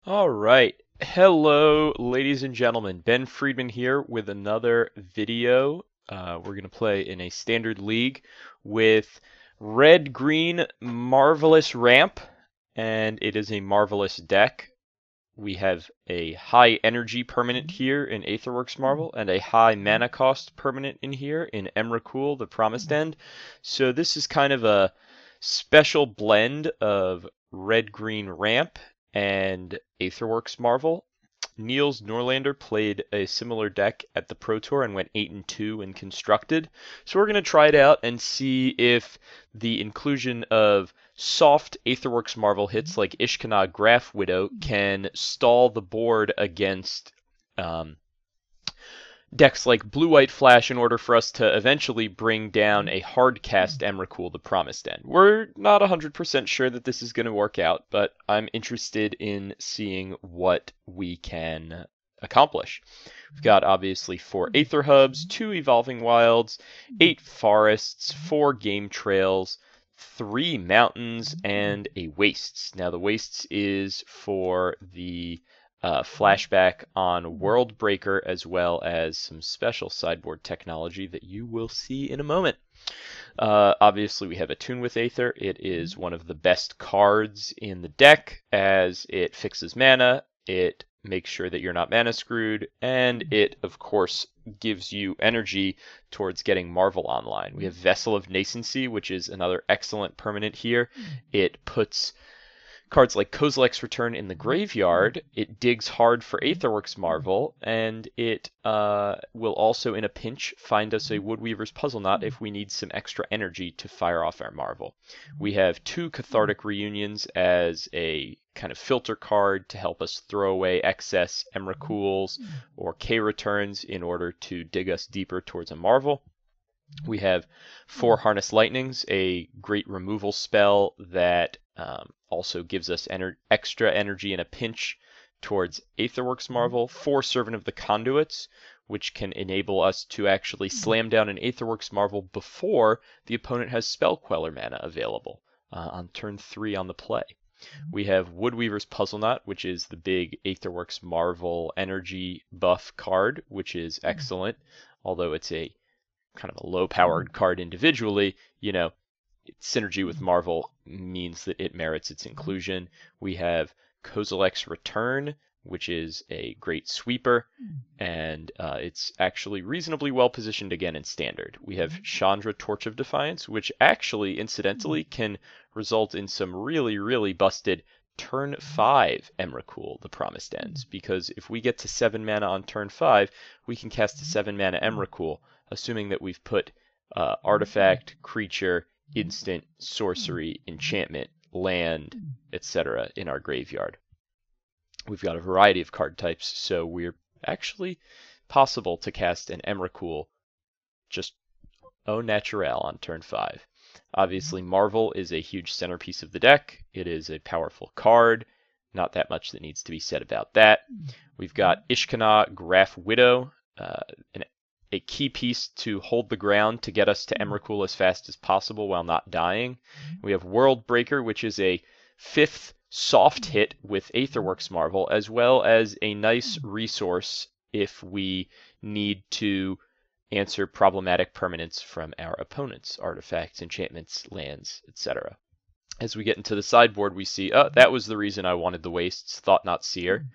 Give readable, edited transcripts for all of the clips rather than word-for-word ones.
All right. Hello, ladies and gentlemen. Ben Friedman here with another video. We're going to play in a standard league with red-green Marvelous Ramp, and it is a Marvelous deck. We have a high energy permanent here in Aetherworks Marvel and a high mana cost permanent in here in Emrakul, the Promised End. So this is kind of a special blend of red-green ramp and Aetherworks Marvel. Niels Norlander played a similar deck at the Pro Tour and went 8-2 in Constructed. So we're going to try it out and see if the inclusion of soft Aetherworks Marvel hits like Ishkanah Grafwidow can stall the board against decks like Blue-White Flash in order for us to eventually bring down a hard-cast Emrakul, the Promised End. We're not 100% sure that this is going to work out, but I'm interested in seeing what we can accomplish. We've got obviously 4 Aether Hubs, 2 Evolving Wilds, 8 Forests, 4 Game Trails, 3 Mountains, and a Wastes. Now the Wastes is for the flashback on World Breaker, as well as some special sideboard technology that you will see in a moment. Obviously, we have Attune with Aether. It is one of the best cards in the deck, as it fixes mana, it makes sure that you're not mana screwed, and it, of course, gives you energy towards getting Marvel online. We have Vessel of Nascency, which is another excellent permanent here. It puts cards like Kozilek's Return in the graveyard. It digs hard for Aetherworks Marvel, and it will also, in a pinch, find us a Woodweaver's Puzzleknot if we need some extra energy to fire off our Marvel. We have 2 Cathartic Reunions as a kind of filter card to help us throw away excess Emrakuls or K-Returns in order to dig us deeper towards a Marvel. We have 4 Harness Lightnings, a great removal spell that also gives us extra energy in a pinch towards Aetherworks Marvel. 4 Servant of the Conduits, which can enable us to actually slam down an Aetherworks Marvel before the opponent has Spell Queller mana available on turn 3 on the play. We have Woodweaver's Puzzleknot, which is the big Aetherworks Marvel energy buff card, which is excellent, although it's a kind of a low-powered card individually. You know, synergy with Marvel means that it merits its inclusion. We have Kozilek's Return, which is a great sweeper, and it's actually reasonably well positioned again in Standard. We have Chandra, Torch of Defiance, which actually, incidentally, can result in some really, really busted turn 5 Emrakul, the Promised Ends, because if we get to 7 mana on turn 5, we can cast a 7 mana Emrakul, assuming that we've put artifact, creature, instant, sorcery, enchantment, land, etc. in our graveyard. We've got a variety of card types, so we're actually possible to cast an Emrakul just au naturel on turn 5. Obviously, Marvel is a huge centerpiece of the deck. It is a powerful card. Not that much that needs to be said about that. We've got Ishkanah Grafwidow, a key piece to hold the ground to get us to Emrakul as fast as possible while not dying. We have World Breaker, which is a 5th soft hit with Aetherworks Marvel, as well as a nice resource if we need to answer problematic permanents from our opponents, artifacts, enchantments, lands, etc. As we get into the sideboard, we see, that was the reason I wanted the Wastes, Thought-Knot Seer.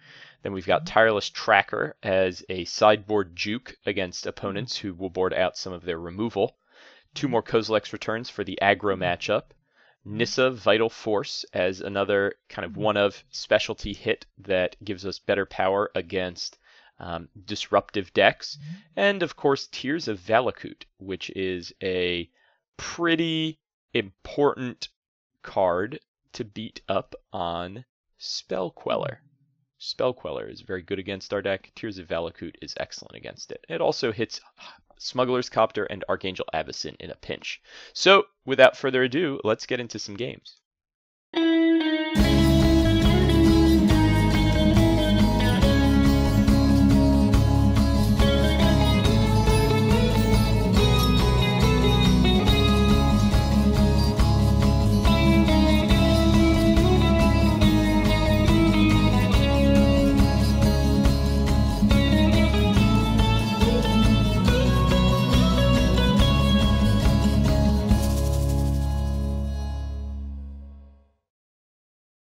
Then we've got Tireless Tracker as a sideboard juke against opponents who will board out some of their removal. 2 more Kozilek's Returns for the aggro matchup. Nissa, Vital Force, as another kind of one-of specialty hit that gives us better power against disruptive decks. And, of course, Tears of Valakut, which is a pretty important card to beat up on Spell Queller. Spell Queller is very good against our deck. Tears of Valakut is excellent against it. It also hits Smuggler's Copter and Archangel Avacyn in a pinch. So, without further ado, let's get into some games.